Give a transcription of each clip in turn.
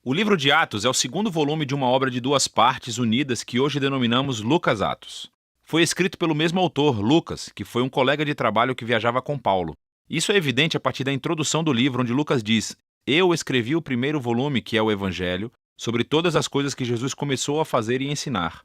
O livro de Atos é o segundo volume de uma obra de duas partes unidas que hoje denominamos Lucas Atos. Foi escrito pelo mesmo autor, Lucas, que foi um colega de trabalho que viajava com Paulo. Isso é evidente a partir da introdução do livro, onde Lucas diz: "Eu escrevi o primeiro volume, que é o Evangelho, sobre todas as coisas que Jesus começou a fazer e ensinar."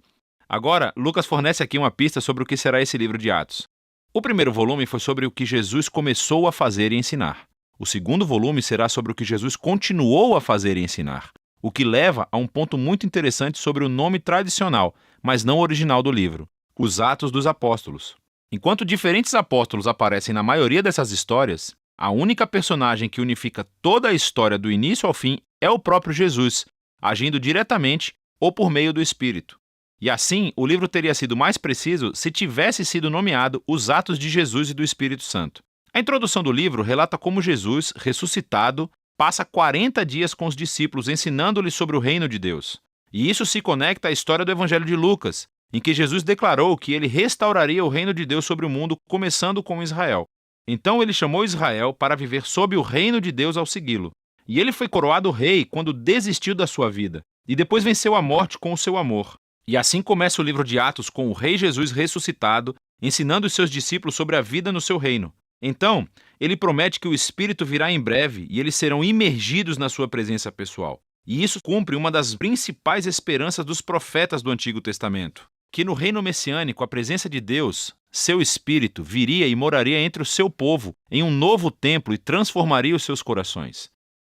Agora, Lucas fornece aqui uma pista sobre o que será esse livro de Atos. O primeiro volume foi sobre o que Jesus começou a fazer e ensinar. O segundo volume será sobre o que Jesus continuou a fazer e ensinar, o que leva a um ponto muito interessante sobre o nome tradicional, mas não original do livro: os Atos dos Apóstolos. Enquanto diferentes apóstolos aparecem na maioria dessas histórias, a única personagem que unifica toda a história do início ao fim é o próprio Jesus, agindo diretamente ou por meio do Espírito. E assim, o livro teria sido mais preciso se tivesse sido nomeado Os Atos de Jesus e do Espírito Santo. A introdução do livro relata como Jesus, ressuscitado, passa 40 dias com os discípulos ensinando-lhes sobre o reino de Deus. E isso se conecta à história do Evangelho de Lucas, em que Jesus declarou que ele restauraria o reino de Deus sobre o mundo, começando com Israel. Então ele chamou Israel para viver sob o reino de Deus ao segui-lo. E ele foi coroado rei quando desistiu da sua vida, e depois venceu a morte com o seu amor. E assim começa o livro de Atos com o rei Jesus ressuscitado, ensinando os seus discípulos sobre a vida no seu reino. Então, ele promete que o Espírito virá em breve e eles serão imergidos na sua presença pessoal. E isso cumpre uma das principais esperanças dos profetas do Antigo Testamento: que no reino messiânico a presença de Deus, seu Espírito, viria e moraria entre o seu povo em um novo templo e transformaria os seus corações.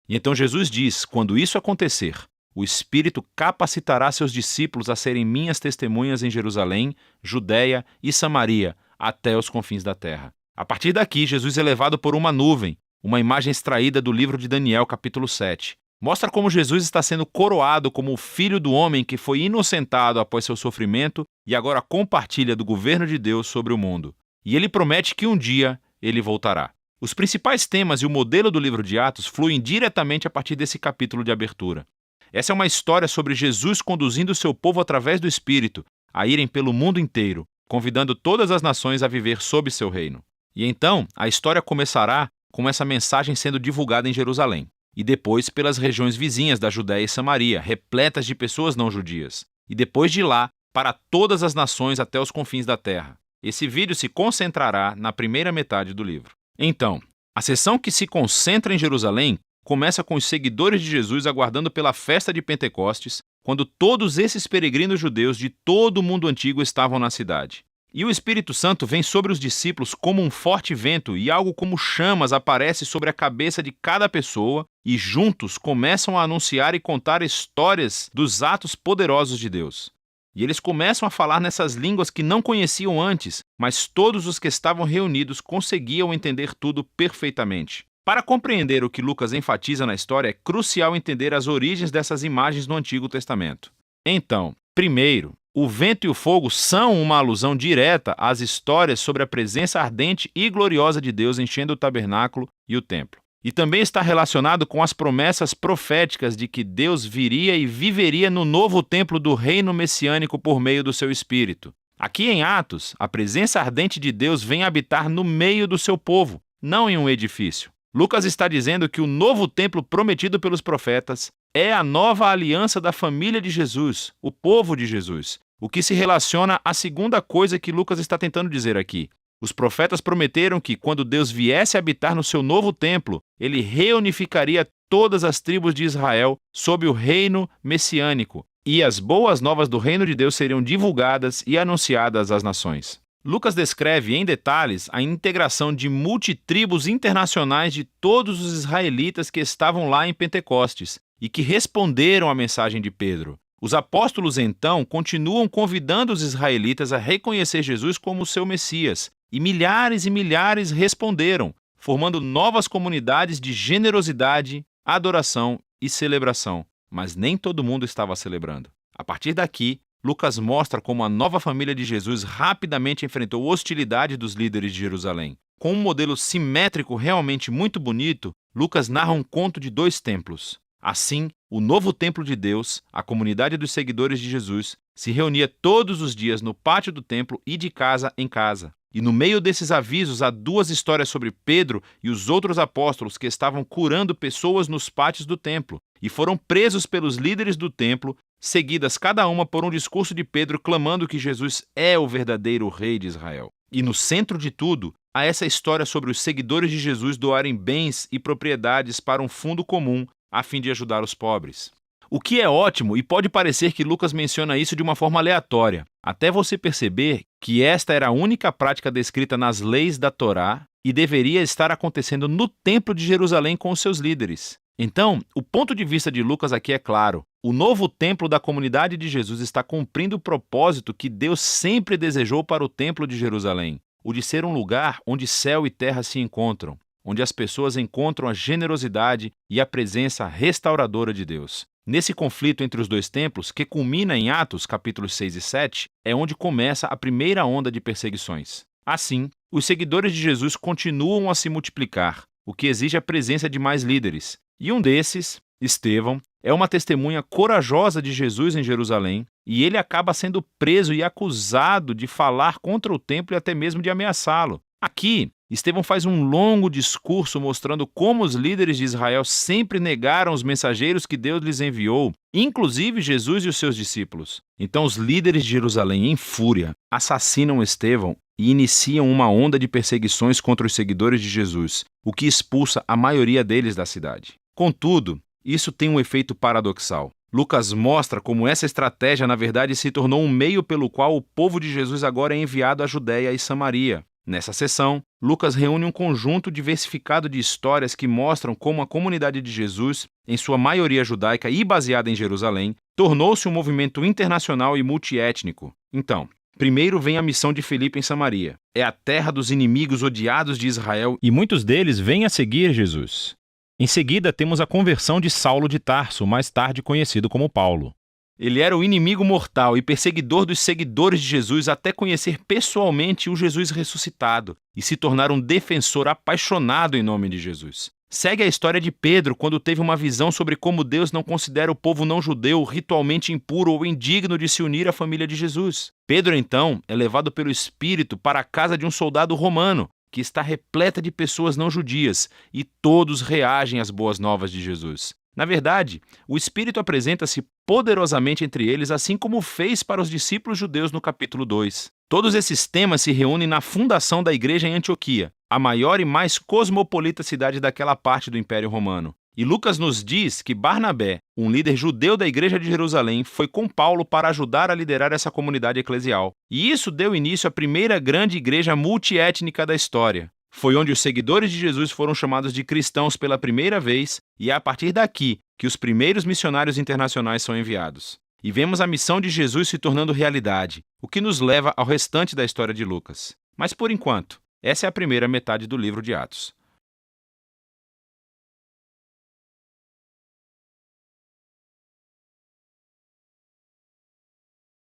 E então Jesus diz: quando isso acontecer, o Espírito capacitará seus discípulos a serem minhas testemunhas em Jerusalém, Judeia e Samaria, até os confins da terra. A partir daqui, Jesus é levado por uma nuvem, uma imagem extraída do livro de Daniel, capítulo 7. Mostra como Jesus está sendo coroado como o Filho do Homem que foi inocentado após seu sofrimento e agora compartilha do governo de Deus sobre o mundo. E ele promete que um dia ele voltará. Os principais temas e o modelo do livro de Atos fluem diretamente a partir desse capítulo de abertura. Essa é uma história sobre Jesus conduzindo o seu povo através do Espírito a irem pelo mundo inteiro, convidando todas as nações a viver sob seu reino. E então, a história começará com essa mensagem sendo divulgada em Jerusalém, e depois pelas regiões vizinhas da Judéia e Samaria, repletas de pessoas não judias, e depois de lá, para todas as nações até os confins da terra. Esse vídeo se concentrará na primeira metade do livro. Então, a seção que se concentra em Jerusalém começa com os seguidores de Jesus aguardando pela festa de Pentecostes, quando todos esses peregrinos judeus de todo o mundo antigo estavam na cidade. E o Espírito Santo vem sobre os discípulos como um forte vento e algo como chamas aparece sobre a cabeça de cada pessoa e juntos começam a anunciar e contar histórias dos atos poderosos de Deus. E eles começam a falar nessas línguas que não conheciam antes, mas todos os que estavam reunidos conseguiam entender tudo perfeitamente. Para compreender o que Lucas enfatiza na história, é crucial entender as origens dessas imagens no Antigo Testamento. Então, primeiro, o vento e o fogo são uma alusão direta às histórias sobre a presença ardente e gloriosa de Deus enchendo o tabernáculo e o templo. E também está relacionado com as promessas proféticas de que Deus viria e viveria no novo templo do reino messiânico por meio do seu Espírito. Aqui em Atos, a presença ardente de Deus vem habitar no meio do seu povo, não em um edifício. Lucas está dizendo que o novo templo prometido pelos profetas é a nova aliança da família de Jesus, o povo de Jesus, o que se relaciona à segunda coisa que Lucas está tentando dizer aqui. Os profetas prometeram que, quando Deus viesse habitar no seu novo templo, ele reunificaria todas as tribos de Israel sob o reino messiânico, e as boas novas do reino de Deus seriam divulgadas e anunciadas às nações. Lucas descreve em detalhes a integração de multitribos internacionais de todos os israelitas que estavam lá em Pentecostes e que responderam à mensagem de Pedro. Os apóstolos, então, continuam convidando os israelitas a reconhecer Jesus como o seu Messias, e milhares responderam, formando novas comunidades de generosidade, adoração e celebração. Mas nem todo mundo estava celebrando. A partir daqui, Lucas mostra como a nova família de Jesus rapidamente enfrentou hostilidade dos líderes de Jerusalém. Com um modelo simétrico realmente muito bonito, Lucas narra um conto de 2 templos. Assim, o novo templo de Deus, a comunidade dos seguidores de Jesus, se reunia todos os dias no pátio do templo e de casa em casa. E no meio desses avisos há duas histórias sobre Pedro e os outros apóstolos que estavam curando pessoas nos pátios do templo e foram presos pelos líderes do templo, seguidas cada uma por um discurso de Pedro clamando que Jesus é o verdadeiro rei de Israel. E no centro de tudo, há essa história sobre os seguidores de Jesus doarem bens e propriedades para um fundo comum a fim de ajudar os pobres. O que é ótimo, e pode parecer que Lucas menciona isso de uma forma aleatória, até você perceber que esta era a única prática descrita nas leis da Torá e deveria estar acontecendo no Templo de Jerusalém com os seus líderes. Então, o ponto de vista de Lucas aqui é claro. O novo templo da comunidade de Jesus está cumprindo o propósito que Deus sempre desejou para o Templo de Jerusalém, o de ser um lugar onde céu e terra se encontram, onde as pessoas encontram a generosidade e a presença restauradora de Deus. Nesse conflito entre os dois templos, que culmina em Atos, capítulos 6 e 7, é onde começa a primeira onda de perseguições. Assim, os seguidores de Jesus continuam a se multiplicar, o que exige a presença de mais líderes. E um desses, Estevão, é uma testemunha corajosa de Jesus em Jerusalém, e ele acaba sendo preso e acusado de falar contra o templo e até mesmo de ameaçá-lo. Aqui, Estevão faz um longo discurso mostrando como os líderes de Israel sempre negaram os mensageiros que Deus lhes enviou, inclusive Jesus e os seus discípulos. Então os líderes de Jerusalém, em fúria, assassinam Estevão e iniciam uma onda de perseguições contra os seguidores de Jesus, o que expulsa a maioria deles da cidade. Contudo, isso tem um efeito paradoxal. Lucas mostra como essa estratégia, na verdade, se tornou um meio pelo qual o povo de Jesus agora é enviado à Judéia e Samaria. Nessa sessão, Lucas reúne um conjunto diversificado de histórias que mostram como a comunidade de Jesus, em sua maioria judaica e baseada em Jerusalém, tornou-se um movimento internacional e multiétnico. Então, primeiro vem a missão de Filipe em Samaria. É a terra dos inimigos odiados de Israel e muitos deles vêm a seguir Jesus. Em seguida, temos a conversão de Saulo de Tarso, mais tarde conhecido como Paulo. Ele era o inimigo mortal e perseguidor dos seguidores de Jesus até conhecer pessoalmente o Jesus ressuscitado e se tornar um defensor apaixonado em nome de Jesus. Segue a história de Pedro quando teve uma visão sobre como Deus não considera o povo não-judeu ritualmente impuro ou indigno de se unir à família de Jesus. Pedro, então, é levado pelo Espírito para a casa de um soldado romano, que está repleta de pessoas não-judias, e todos reagem às boas novas de Jesus. Na verdade, o Espírito apresenta-se poderosamente entre eles, assim como fez para os discípulos judeus no capítulo 2. Todos esses temas se reúnem na fundação da igreja em Antioquia, a maior e mais cosmopolita cidade daquela parte do Império Romano. E Lucas nos diz que Barnabé, um líder judeu da igreja de Jerusalém, foi com Paulo para ajudar a liderar essa comunidade eclesial. E isso deu início à primeira grande igreja multiétnica da história. Foi onde os seguidores de Jesus foram chamados de cristãos pela primeira vez, e é a partir daqui que os primeiros missionários internacionais são enviados. E vemos a missão de Jesus se tornando realidade, o que nos leva ao restante da história de Lucas. Mas por enquanto, essa é a primeira metade do livro de Atos.